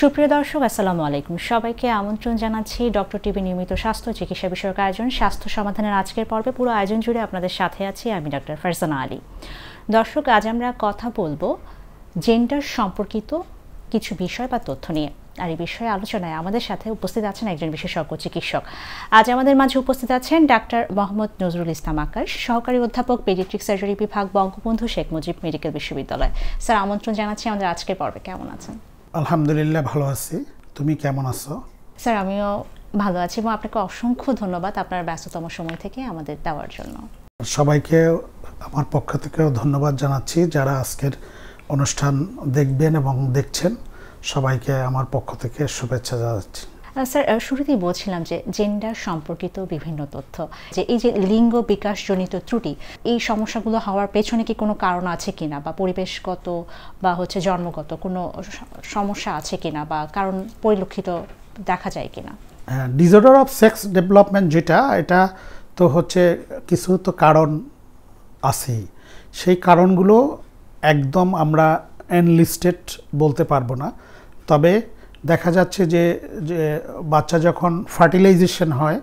সুপ্রিয় দর্শক আসসালামু আলাইকুম, সবাইকে আমন্ত্রণ জানাচ্ছি ডক্টর টিভি নিয়মিত স্বাস্থ্য চিকিৎসা বিষয়ক আয়োজন স্বাস্থ্য সমাধানের আজকের পর্বে। পুরো আয়োজন জুড়ে আপনাদের সাথে আছি আমি ডক্টর ফারজানা আলী। দর্শক, আজ আমরা কথা বলবো জেন্ডার সম্পর্কিত কিছু বিষয় বা তথ্য নিয়ে। আর এই বিষয়ে আলোচনায় আমাদের সাথে উপস্থিত আছেন একজন বিশেষজ্ঞ চিকিৎসক। আজ আমাদের মাঝে উপস্থিত আছেন ডাক্তার মোহাম্মদ নজরুল ইসলাম আকাশ, সহকারী অধ্যাপক পেডিয়াট্রিক সার্জারি বিভাগ, বঙ্গবন্ধু শেখ মুজিব মেডিকেল বিশ্ববিদ্যালয়। স্যার, আমন্ত্রণ জানাচ্ছি আমাদের আজকের পর্বে। কেমন আছেন? আলহামদুলিল্লাহ, ভালো আছি। তুমি কেমন আছো? স্যার, আমিও ভালো আছি এবং আপনাকে অসংখ্য ধন্যবাদ আপনার ব্যস্ততম সময় থেকে আমাদের দেওয়ার জন্য। সবাইকে আমার পক্ষ থেকেও ধন্যবাদ জানাচ্ছি যারা আজকের অনুষ্ঠান দেখবেন এবং দেখছেন। সবাইকে আমার পক্ষ থেকে শুভেচ্ছা জানাচ্ছি। স্যার, শুরুতেই বলছিলাম যে জেন্ডার সম্পর্কিত বিভিন্ন তথ্য, যে এই যে লিঙ্গ বিকাশজনিত ত্রুটি, এই সমস্যাগুলো হওয়ার পেছনে কি কোনো কারণ আছে কিনা, বা পরিবেশগত বা জন্মগত কোনো সমস্যা আছে কিনা, বা কারণ পরিলক্ষিত দেখা যায় কিনা? ডিসঅর্ডার অফ সেক্স ডেভেলপমেন্ট যেটা, এটা তো হচ্ছে কিছু তো কারণ আছেই। সেই কারণগুলো একদম আমরা এনলিস্টেড বলতে পারবো না। তবে দেখা যাচ্ছে যে বাচ্চা যখন ফার্টিলাইজেশন হয়,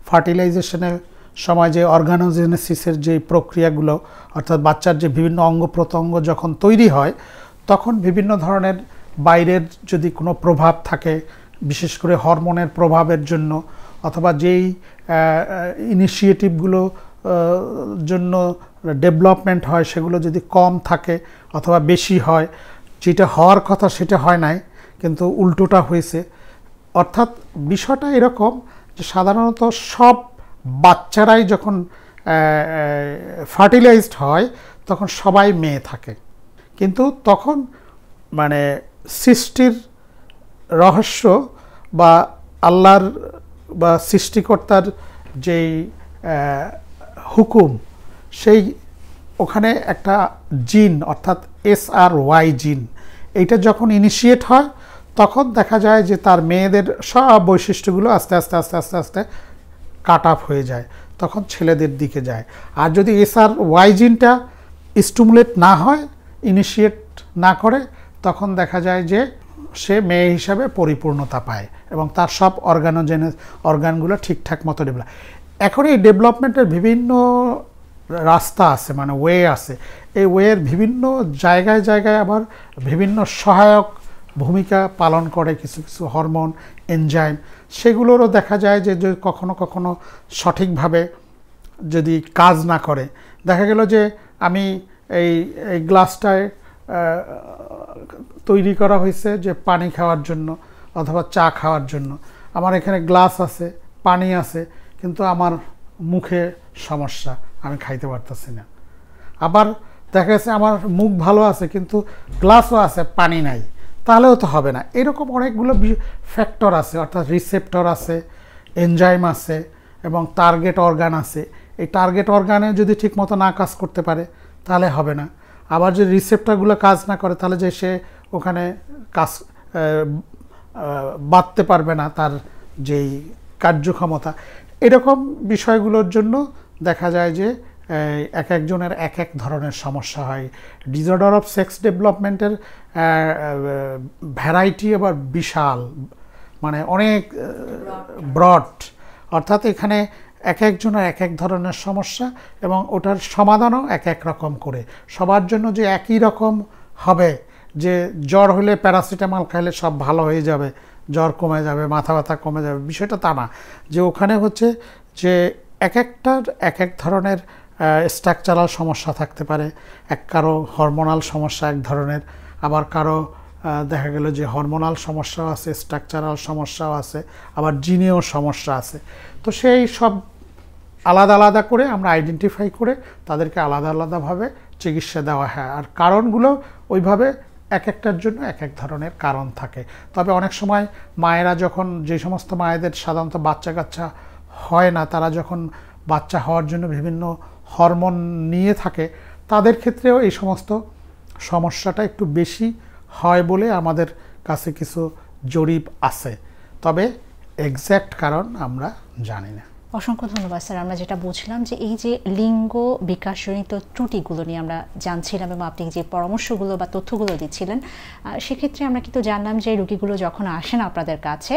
ফার্টিলাইজেশনের সময় যে অর্গানোজেনেসিসের যে প্রক্রিয়াগুলো, অর্থাৎ বাচ্চার যে বিভিন্ন অঙ্গ প্রত্যঙ্গ যখন তৈরি হয়, তখন বিভিন্ন ধরনের বাইরের যদি কোনো প্রভাব থাকে, বিশেষ করে হরমোনের প্রভাবের জন্য, অথবা যেই ইনিশিয়েটিভগুলো জন্য ডেভেলপমেন্ট হয় সেগুলো যদি কম থাকে অথবা বেশি হয়, যেটা হওয়ার কথা সেটা হয় নাই কিন্তু উল্টোটা হয়েছে। অর্থাৎ বিষয়টা এরকম যে সাধারণত সব বাচ্চারাই যখন ফার্টিলাইজড হয় তখন সবাই মেয়ে থাকে, কিন্তু তখন মানে সৃষ্টির রহস্য বা আল্লাহর বা সৃষ্টিকর্তার যেই হুকুম, সেই ওখানে একটা জিন অর্থাৎ SRY জিন, এইটা যখন ইনিশিয়েট হয় তখন দেখা যায় যে তার মেয়েদের সব বৈশিষ্ট্যগুলো আস্তে আস্তে আস্তে আস্তে আস্তে কাট অফ হয়ে যায়, তখন ছেলেদের দিকে যায়। আর যদি SRY জিনটা স্টিমুলেট না হয়, ইনিশিয়েট না করে, তখন দেখা যায় যে সে মেয়ে হিসাবে পরিপূর্ণতা পায় এবং তার সব অর্গানগুলো ঠিকঠাক মতো ডেভেলপ। এখন এই ডেভেলপমেন্টের বিভিন্ন রাস্তা আছে, মানে ওয়ে আছে। এই ওয়ের বিভিন্ন জায়গায় জায়গায় আবার বিভিন্ন সহায়ক ভূমিকা পালন করে কিছু কিছু হরমোন, এনজাইম, সেগুলোরও দেখা যায় যে কখনো কখনো সঠিকভাবে যদি কাজ না করে, দেখা গেল যে আমি এই গ্লাসটায় তৈরি করা হয়েছে যে পানি খাওয়ার জন্য অথবা চা খাওয়ার জন্য, আমার এখানে গ্লাস আছে, পানি আছে, কিন্তু আমার মুখে সমস্যা, আমি খাইতে পারতেছি না। আবার দেখা যাচ্ছে আমার মুখ ভালো আছে কিন্তু গ্লাসও আছে, পানি নাই, তাহলেও তো হবে না। এরকম অনেকগুলো ফ্যাক্টর আছে, অর্থাৎ রিসেপ্টর আছে, এনজাইম আছে এবং টার্গেট অর্গান আছে। এই টার্গেট অর্গানে যদি ঠিকমতো না কাজ করতে পারে তাহলে হবে না। আবার যদি রিসেপ্টরগুলো কাজ না করে তাহলে যে সে ওখানে কাজ বাড়তে পারবে না, তার যেই কার্যক্ষমতা। এরকম বিষয়গুলোর জন্য দেখা যায় যে এক একজনের এক এক ধরনের সমস্যা হয়। ডিসঅর্ডার অফ সেক্স ডেভেলপমেন্টের ভ্যারাইটি আবার বিশাল, মানে অনেক ব্রড, অর্থাৎ এখানে এক একজনের এক এক ধরনের সমস্যা এবং ওটার সমাধানও এক এক রকম করে। সবার জন্য যে একই রকম হবে, যে জ্বর হলে প্যারাসিটামল খাইলে সব ভালো হয়ে যাবে, জ্বর কমে যাবে, মাথা ব্যথা কমে যাবে, বিষয়টা তা না। যে ওখানে হচ্ছে যে এক একটার এক এক ধরনের স্ট্রাকচারাল সমস্যা থাকতে পারে। কারো হরমোনাল সমস্যা এক ধরনের, আবার কারো দেখা গেল যে হরমোনাল সমস্যাও আছে, স্ট্রাকচারাল সমস্যাও আছে, আবার জিনেও সমস্যা আছে। তো সেই সব আলাদা আলাদা করে আমরা আইডেন্টিফাই করে তাদেরকে আলাদা আলাদাভাবে চিকিৎসা দেওয়া হয়। আর কারণগুলো ওইভাবে এক একটার জন্য এক এক ধরনের কারণ থাকে। তবে অনেক সময় মায়েরা যখন, যে সমস্ত মায়েদের সাধারণত বাচ্চা কাচ্চা হয় না, তারা যখন বাচ্চা হওয়ার জন্য বিভিন্ন হরমোন নিয়ে থাকে, তাদের ক্ষেত্রেও এই সমস্ত সমস্যাটা একটু বেশি হয় বলে আমাদের কাছে কিছু জরিপ আছে। তবে এক্স্যাক্ট কারণ আমরা জানি না। অসংখ্য ধন্যবাদ স্যার। আমরা যেটা বুঝলাম যে এই যে লিঙ্গ বিকাশজনিত ত্রুটিগুলো নিয়ে আমরা জানছিলাম এবং আপনি যে পরামর্শগুলো বা তথ্যগুলো দিচ্ছিলেন, সেক্ষেত্রে আমরা কিন্তু জানলাম যে রোগীগুলো যখন আসেন আপনাদের কাছে,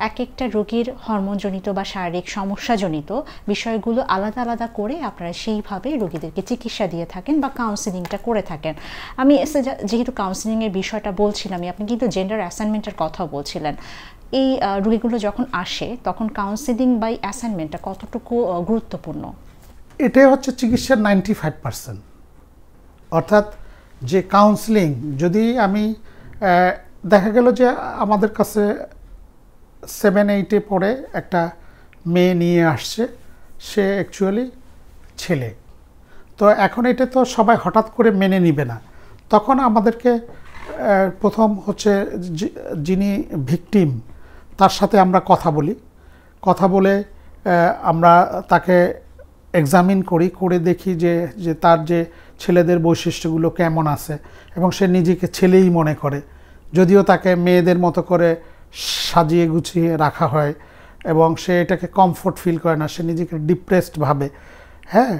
এক একটা রোগীর হরমোনজনিত বা শারীরিক সমস্যাজনিত বিষয়গুলো আলাদা আলাদা করে আপনারা সেইভাবে রোগীদেরকে চিকিৎসা দিয়ে থাকেন বা কাউন্সিলিংটা করে থাকেন। আমি যেহেতু কাউন্সিলিংয়ের বিষয়টা বলছিলাম, আপনি কিন্তু জেন্ডার অ্যাসাইনমেন্টের কথা বলছিলেন। এই রোগীগুলো যখন আসে তখন কাউন্সিলিং বাই অ্যাসাইনমেন্টটা কতটুকু গুরুত্বপূর্ণ? এটাই হচ্ছে চিকিৎসার 95%। অর্থাৎ যে কাউন্সিলিং, যদি আমি দেখা গেল যে আমাদের কাছে 7-8-এ পড়ে একটা মেয়ে নিয়ে আসছে, সে অ্যাকচুয়ালি ছেলে, তো এখন এটা তো সবাই হঠাৎ করে মেনে নিবে না। তখন আমাদেরকে প্রথম হচ্ছে যিনি ভিকটিম তার সাথে আমরা কথা বলি, কথা বলে আমরা তাকে এক্সামিন করি, করে দেখি যে তার যে ছেলেদের বৈশিষ্ট্যগুলো কেমন আছে, এবং সে নিজেকে ছেলেই মনে করে, যদিও তাকে মেয়েদের মতো করে সাজিয়ে গুছিয়ে রাখা হয় এবং সে এটাকে কমফোর্ট ফিল করে না, সে নিজেকে ডিপ্রেসড ভাবে। হ্যাঁ,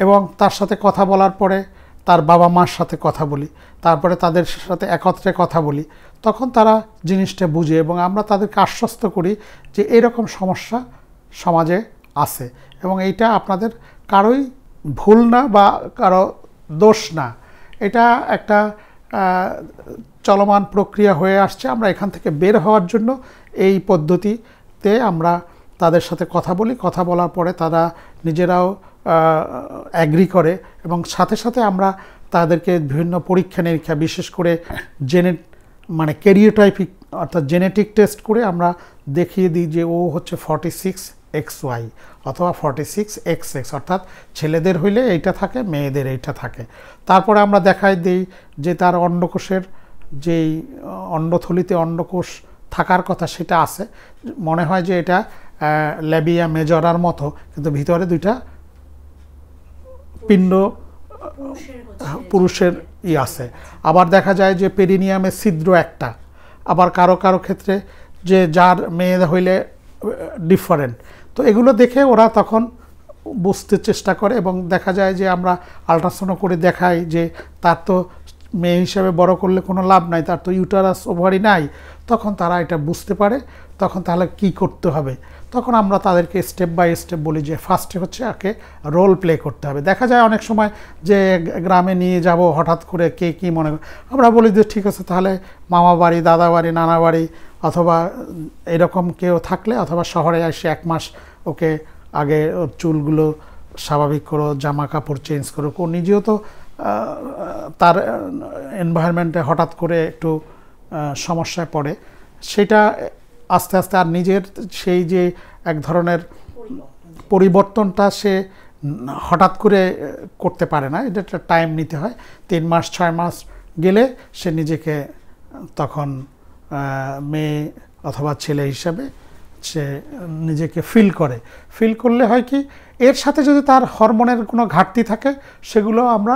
এবং তার সাথে কথা বলার পরে তার বাবা মার সাথে কথা বলি, তারপরে তাদের সাথে একত্রে কথা বলি, তখন তারা জিনিসটা বুঝে এবং আমরা তাদেরকে আশ্বস্ত করি যে এরকম সমস্যা সমাজে আছে এবং এইটা আপনাদের কারোই ভুল না বা কারো দোষ না, এটা একটা চলমান প্রক্রিয়া হয়ে আসছে। আমরা এখান থেকে বের হওয়ার জন্য এই পদ্ধতিতে আমরা তাদের সাথে কথা বলি, কথা বলার পরে তারা নিজেরাও অ্যাগ্রি করে এবং সাথে সাথে আমরা তাদেরকে বিভিন্ন পরীক্ষা নিরীক্ষা, বিশেষ করে মানে ক্যারিওটাইপিক অর্থাৎ জেনেটিক টেস্ট করে আমরা দেখিয়ে দিই যে ও হচ্ছে 46XY অথবা 46XX, অর্থাৎ ছেলেদের হইলে এইটা থাকে, মেয়েদের এইটা থাকে। তারপরে আমরা দেখাই দিই যে তার অন্ডকোষের যেই অন্ডথলিতে অন্ডকোষ থাকার কথা সেটা আছে, মনে হয় যে এটা ল্যাবিয়া মেজরার মতো, কিন্তু ভিতরে দুইটা পিণ্ড পুরুষের আছে। আবার দেখা যায় যে পেরিনিয়ামের ছিদ্র একটা, আবার কারো কারো ক্ষেত্রে যে যার মেয়ে হইলে ডিফারেন্ট। তো এগুলো দেখে ওরা তখন বুঝতে চেষ্টা করে এবং দেখা যায় যে আমরা আল্ট্রাসাউন্ড করে দেখাই যে তার তো মেয়ে হিসাবে বড় করলে কোনো লাভ নাই, তার তো ইউটারাস ওভারি নাই। তখন তারা এটা বুঝতে পারে, তখন তাহলে কি করতে হবে, তখন আমরা তাদেরকে স্টেপ বাই স্টেপ বলি যে ফার্স্টে হচ্ছে একে রোল প্লে করতে হবে। দেখা যায় অনেক সময় যে গ্রামে নিয়ে যাব হঠাৎ করে, কে কী মনে করে, আমরা বলি যে ঠিক আছে তাহলে মামা বাড়ি, দাদা বাড়ি, নানা বাড়ি অথবা এরকম কেউ থাকলে, অথবা শহরে এসে 1 মাস ওকে আগে ওর চুলগুলো স্বাভাবিক করো, জামা কাপড় চেঞ্জ করো। ও নিজেও তো তার এনভায়রনমেন্টে হঠাৎ করে একটু সমস্যায় পড়ে, সেটা আস্তে আস্তে আর নিজের সেই যে এক ধরনের পরিবর্তনটা সে হঠাৎ করে করতে পারে না, এটা একটা টাইম নিতে হয়। 3 মাস 6 মাস গেলে সে নিজেকে তখন মেয়ে অথবা ছেলে হিসাবে সে নিজেকে ফিল করলে হয় কি, এর সাথে যদি তার হরমোনের কোনো ঘাটতি থাকে সেগুলো আমরা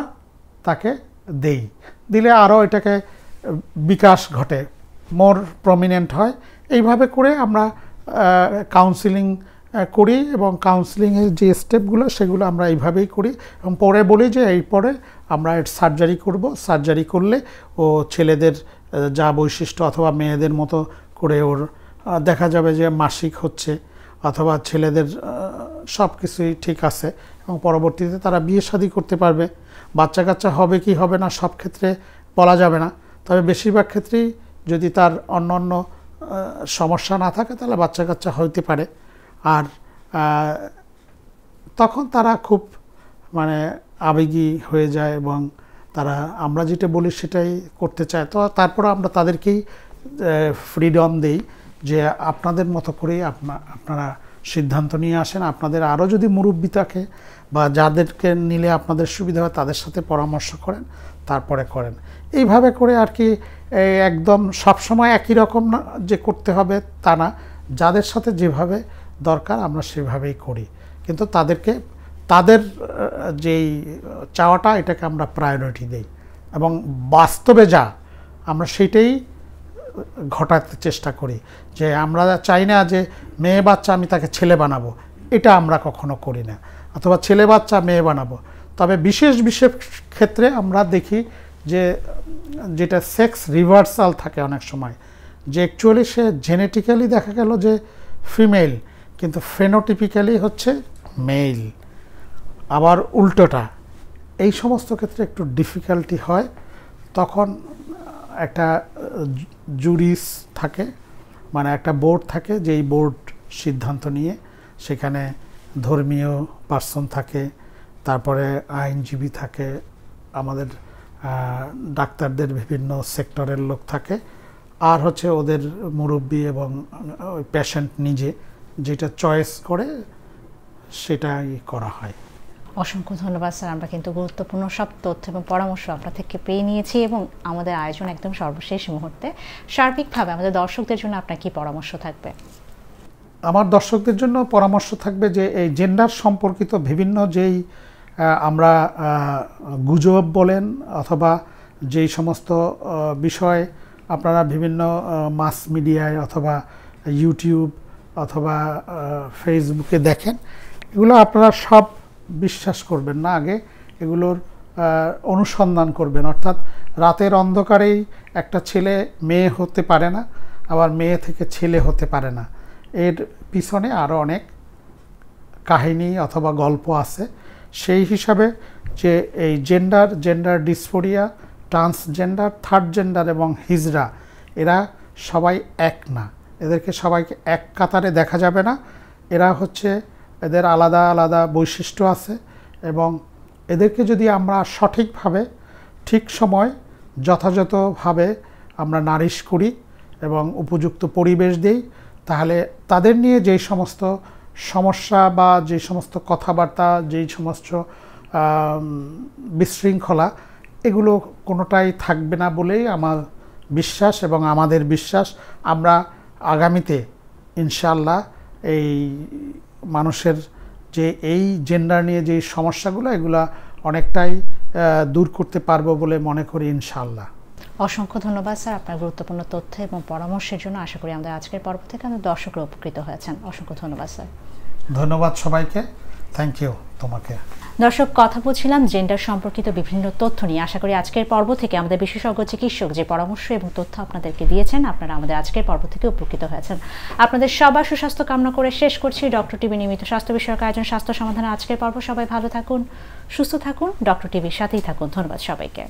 তাকে দিলে আরও এটাকে বিকাশ ঘটে, মোর প্রমিনেন্ট হয়। এইভাবে করে আমরা কাউন্সিলিং করি এবং কাউন্সিলিংয়ের যে স্টেপগুলো সেগুলো আমরা এইভাবেই করি এবং পরে বলি যে এই পরে আমরা সার্জারি করব, সার্জারি করলে ও ছেলেদের যা বৈশিষ্ট্য অথবা মেয়েদের মতো করে ওর দেখা যাবে যে মাসিক হচ্ছে অথবা ছেলেদের সব কিছুই ঠিক আছে এবং পরবর্তীতে তারা বিয়ে শাদী করতে পারবে। বাচ্চা কাচ্চা হবে কি হবে না সব ক্ষেত্রে বলা যাবে না, তবে বেশিরভাগ ক্ষেত্রেই যদি তার অন্য অন্য সমস্যা না থাকে তাহলে বাচ্চা কাচ্চা হইতে পারে। আর তখন তারা খুব মানে আবেগী হয়ে যায় এবং তারা আমরা যেটা বলি সেটাই করতে চায়। তো তারপর আমরা তাদেরকেই ফ্রিডম দেই যে আপনাদের মতো করেই আপনারা সিদ্ধান্ত নিয়ে আসেন, আপনাদের আরও যদি মুরব্বি থাকে বা যাদেরকে নিলে আপনাদের সুবিধা হয় তাদের সাথে পরামর্শ করেন, তারপরে করেন। এইভাবে করে আর কি একদম সবসময় একই রকম না যে করতে হবে তা না, যাদের সাথে যেভাবে দরকার আমরা সেভাবেই করি, কিন্তু তাদেরকে তাদের যেই চাওয়াটা এটাকে আমরা প্রায়োরিটি দিই এবং বাস্তবে যা আমরা সেইটাই ঘটাতে চেষ্টা করি। যে আমরা চাই না যে মেয়ে বাচ্চা আমি তাকে ছেলে বানাবো, এটা আমরা কখনো করি না, অথবা ছেলে বাচ্চা মেয়ে বানাবো। তবে বিশেষ বিশেষ ক্ষেত্রে আমরা দেখি যে যেটা সেক্স রিভার্সাল থাকে অনেক সময়, যে অ্যাকচুয়ালি সে জেনেটিক্যালি দেখা গেল যে ফিমেল কিন্তু ফেনোটিপিক্যালি হচ্ছে মেল, আবার উল্টোটা। এই সমস্ত ক্ষেত্রে একটু ডিফিকাল্টি হয়। তখন একটা জুরিস থাকে, মানে একটা বোর্ড থাকে, যেই বোর্ড সিদ্ধান্ত নিয়ে, সেখানে ধর্মীয় পার্সন থাকে, তারপরে আইনজীবী থাকে, আমাদের ডাক্তারদের বিভিন্ন সেক্টরের লোক থাকে, আর হচ্ছে ওদের মুরব্বী এবং পেশেন্ট নিজে যেটা চয়েস করে সেটাই করা হয়। অসংখ্য ধন্যবাদ স্যার। আমরা কিন্তু গুরুত্বপূর্ণ সব তথ্য এবং পরামর্শ আপনার থেকে পেয়ে নিয়েছি এবং আমাদের আয়োজন একদম সর্বশেষ মুহূর্তে সার্বিকভাবে আমাদের দর্শকদের জন্য আপনার কি পরামর্শ থাকবে? আমার দর্শকদের জন্য পরামর্শ থাকবে যে এই জেন্ডার সম্পর্কিত বিভিন্ন যেই আমরা গুজব বলেন অথবা যেই সমস্ত বিষয় আপনারা বিভিন্ন মাস মিডিয়ায় অথবা ইউটিউব অথবা ফেসবুকে দেখেন, এগুলো আপনারা সব বিশ্বাস করবেন না, আগে এগুলোর অনুসন্ধান করবেন। অর্থাৎ রাতের অন্ধকারেই একটা ছেলে মেয়ে হতে পারে না, আবার মেয়ে থেকে ছেলে হতে পারে না। এর পিছনে আরও অনেক কাহিনী অথবা গল্প আছে। সেই হিসাবে যে এই gender dysphoria, transgender, third gender এবং হিজড়া, এরা সবাই এক না, এদেরকে সবাইকে এক কাতারে দেখা যাবে না। এরা হচ্ছে, এদের আলাদা আলাদা বৈশিষ্ট্য আছে এবং এদেরকে যদি আমরা সঠিকভাবে ঠিক সময় যথাযথভাবে আমরা নারিশ করি এবং উপযুক্ত পরিবেশ দিই, তাহলে তাদের নিয়ে যেই সমস্ত সমস্যা বা যে সমস্ত কথাবার্তা, যেই সমস্ত বিশৃঙ্খলা, এগুলো কোনোটাই থাকবে না বলেই আমার বিশ্বাস এবং আমাদের বিশ্বাস। আমরা আগামীতে ইনশাআল্লাহ এই মানুষের যে এই জেন্ডার নিয়ে যে সমস্যাগুলো, এগুলা অনেকটাই দূর করতে পারবো বলে মনে করি ইনশাআল্লাহ। অসংখ্য ধন্যবাদ স্যার আপনার গুরুত্বপূর্ণ তথ্য এবং পরামর্শের জন্য। আশা করি আমাদের আজকের পর্ব থেকে আমাদের দর্শকরা উপকৃত হয়েছেন। অসংখ্য ধন্যবাদ স্যার। ধন্যবাদ সবাইকে, থ্যাংক ইউ তোমাকে। দর্শক, কথা বলছিলাম জেন্ডার সম্পর্কিত বিভিন্ন তথ্য নিয়ে। আশা করি আজকের পর্ব থেকে আমাদের বিশেষজ্ঞ চিকিৎসক যে পরামর্শ এবং তথ্য আপনাদেরকে দিয়েছেন, আপনারা আমাদের আজকের পর্ব থেকে উপকৃত হয়েছেন। আপনাদের সবার সুস্বাস্থ্য কামনা করে শেষ করছি ডক্টর টিভি নিয়মিত স্বাস্থ্য বিষয়ক আয়োজন স্বাস্থ্য সমাধানের আজকের পর্ব। সবাই ভালো থাকুন, সুস্থ থাকুন, ডক্টর টিভির সাথেই থাকুন। ধন্যবাদ সবাইকে।